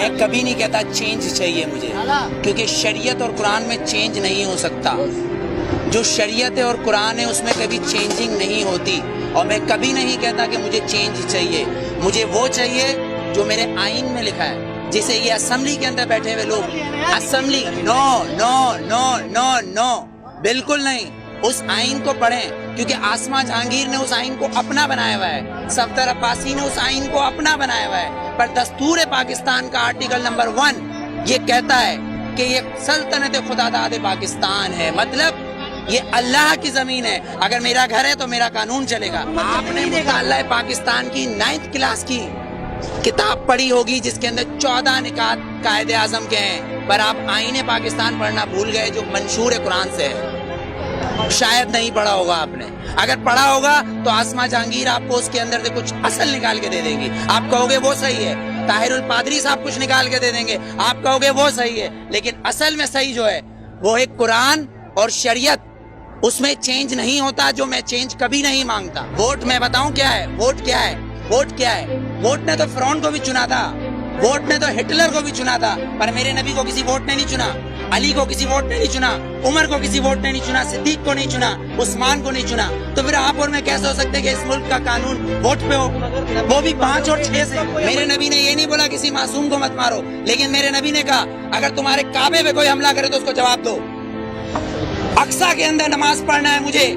میں کبھی نہیں کہتا چینج چاہیے مجھے، کیونکہ شریعت اور قرآن میں چینج نہیں ہو سکتا. جو شریعت ہے اور قرآن ہے اس میں کبھی چینجنگ نہیں ہوتی. اور میں کبھی نہیں کہتا کہ مجھے چینج چاہیے. مجھے وہ چاہیے جو میرے آئین میں لکھا ہے. جسے یہ اسمبلی کے اندر بیٹھے ہوئے لوگ اسمبلی نو نو نو نو نو بالکل نہیں. اس آئین کو پڑھیں، کیونکہ آسما جہانگیر نے اس آئین کو اپنا بنایا ہوا ہے، صفدر عباسی نے اس آئین کو اپنا بنایا ہوا ہے. پر دستور پاکستان کا آرٹیکل نمبر 1 یہ کہتا ہے کہ یہ سلطنت خداداد پاکستان ہے، مطلب یہ اللہ کی زمین ہے. اگر میرا گھر ہے تو میرا قانون چلے گا. آپ نے مطالعہ پاکستان کی 9th کلاس کی کتاب پڑھی ہوگی جس کے اندر 14 نکات قائد اعظم کے ہیں، پر آپ آئین پاکستان پڑھنا بھول گئے جو منشور قرآن سے ہے. شاید نہیں پڑھا ہوگا آپ نے. اگر پڑھا ہوگا تو آسما جہانگیر آپ کو اس کے اندر سے کچھ اصل نکال کے دے دیں گی. آپ کہو گے وہ صحیح ہے. طاہر الپادری صاحب کچھ نکال کے دے دیں گے، آپ کہو گے وہ صحیح ہے. لیکن اصل میں صحیح جو ہے وہ ایک قرآن اور شریعت، اس میں چینج نہیں ہوتا. جو میں چینج کبھی نہیں مانگتا. ووٹ میں بتاؤں کیا ہے؟ ووٹ کیا ہے؟ ووٹ کیا ہے؟ ووٹ نے تو فرعون کو بھی چنا تھا، ووٹ نے تو ہٹلر کو بھی چنا تھا، پر میرے نبی کو کسی ووٹ نے نہیں چنا، علی کو کسی ووٹ نے نہیں چنا، عمر کو کسی ووٹ نے نہیں چنا، صدیق کو نہیں چنا، عثمان کو نہیں چنا. تو پھر آپ اور میں کیسے ہو سکتے کہ اس ملک کا قانون ووٹ پہ ہو، وہ بھی 5 اور 6 سے؟ میرے نبی نے یہ نہیں بولا کسی معصوم کو مت مارو، لیکن میرے نبی نے کہا اگر تمہارے کعبے پہ کوئی حملہ کرے تو اس کو جواب دو. اقصی کے اندر نماز پڑھنا ہے مجھے،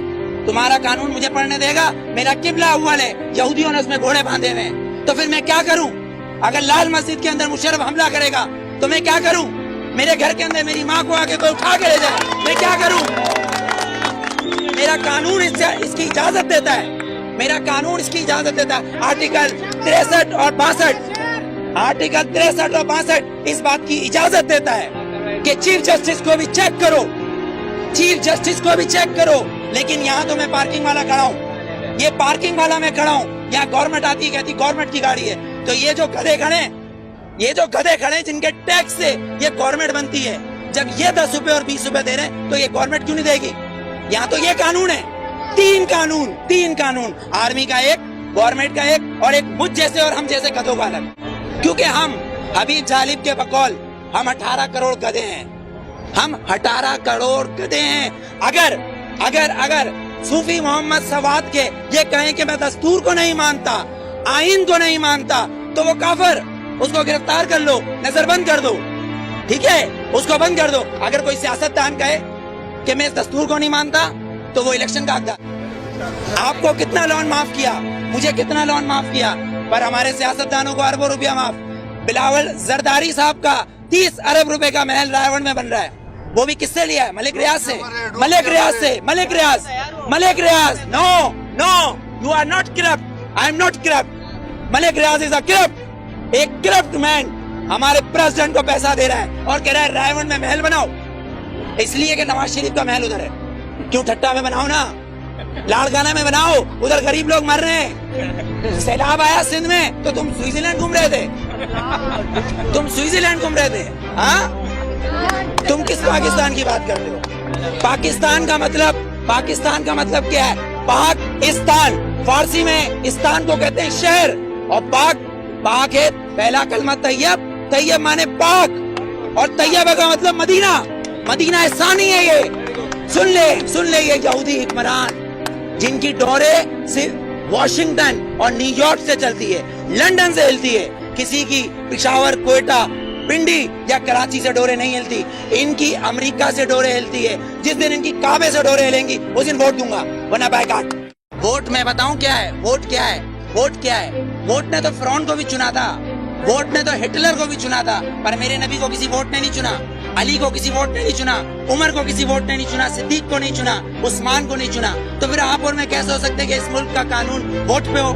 تمہارا قانون مجھے پڑھنے دے گا؟ میرا قبلہ اول ہے، یہودیوں نے اس میں گھوڑے باندھے ہوئے ہیں، تو پھر میں کیا کروں؟ اگر لال مسجد کے اندر مشرف حملہ کرے گا تو میں کیا کروں؟ میرے گھر کے اندر میری ماں کو آ کے کوئی اٹھا کے لے جائے، میں کیا کروں؟ میرا قانون اس کی اجازت دیتا ہے. میرا قانون اس کی اجازت دیتا ہے. آرٹیکل 63 اور 62، آرٹیکل 63 اور 62 اس بات کی اجازت دیتا ہے کہ چیف جسٹس کو بھی چیک کرو، چیف جسٹس کو بھی چیک کرو. لیکن یہاں تو میں پارکنگ والا کھڑا ہوں، یہ پارکنگ والا میں کھڑا ہوں، یہاں گورنمنٹ آتی کہتی گورنمنٹ کی گاڑی ہے. تو یہ جو گدھے کھڑے ہیں، یہ جو گدھے کھڑے ہیں جن کے ٹیکس سے یہ گورنمنٹ بنتی ہے، جب یہ 10 روپے اور 20 روپے دے رہے ہیں تو یہ گورنمنٹ کیوں نہیں دے گی؟ یہاں تو یہ قانون ہے. 3 قانون، آرمی کا ایک، گورنمنٹ کا ایک، اور ایک مجھ جیسے اور ہم جیسے گدھوں کا الگ. کیونکہ ہم حبیب جالب کے بقول ہم 18 کروڑ گدھے ہیں، ہم 18 کروڑ گدھے ہیں. اگر صوفی محمد سواد کے یہ کہیں کہ میں دستور کو نہیں مانتا، آئین کو نہیں مانتا، تو وہ کافر، اس کو گرفتار کر لو، نظر بند کر دو، ٹھیک ہے، اس کو بند کر دو. اگر کوئی سیاستدان کہے کہ میں اس دستور کو نہیں مانتا تو وہ الیکشن کا حقدار. آپ کو کتنا لون معاف کیا، مجھے کتنا لون معاف کیا، پر ہمارے سیاستدانوں کو اربوں روپیہ معاف. بلاول زرداری صاحب کا 30 ارب روپے کا محل رائے گڑھ میں بن رہا ہے، وہ بھی کس سے لیا ہے؟ ملک ریاض سے. Malik Riaz no you are not corrupt, I am not corrupt. Malik Riaz is a corrupt. ایک کرپٹ مین ہمارے پریزیڈنٹ کو پیسہ دے رہا ہے اور کہہ رہا ہے رائے گڑھ میں محل بناؤ، اس لیے کہ نواز شریف کا محل ادھر ہے. کیوں ٹھٹا میں بناؤ نا، لاڑکانہ میں بناؤ، ادھر غریب لوگ مر رہے ہیں. سیلاب آیا سندھ میں تو تم سوئٹزرلینڈ گھوم رہے تھے، ہاں؟ تم کس پاکستان کی بات کرتے ہو؟ پاکستان کا مطلب کیا ہے؟ پاکستان، فارسی میں استان کو کہتے ہیں شہر، اور پاک ہے پہلا کلمہ طیب مانے پاک، اور طیبہ کا مطلب مدینہ ثانی ہے. یہ سن لے یہ یہودی حکمران جن کی ڈورے صرف واشنگٹن اور نیو یارک سے چلتی ہے، لندن سے ہلتی ہے، کسی کی پشاور، کوئٹہ، پنڈی یا کراچی سے ڈورے نہیں ہلتی. ان کی امریکہ سے ڈورے ہلتی ہے. جس دن ان کی کعبے سے ڈورے ہلیں گی اس دن ووٹ دوں گا، ورنہ بائیکاٹ. ووٹ میں بتاؤں کیا ہے؟ ووٹ کیا ہے؟ ووٹ نے تو فرعون کو بھی چنا تھا، ووٹ نے تو ہٹلر کو بھی چنا تھا، پر میرے نبی کو کسی ووٹ نے نہیں چنا، علی کو کسی ووٹ نے نہیں چنا، عمر کو کسی ووٹ نے نہیں چنا، صدیق کو نہیں چنا، عثمان کو نہیں چنا. تو پھر آپ اور میں کیسے ہو سکتے کہ اس ملک کا قانون ووٹ پہ ہو؟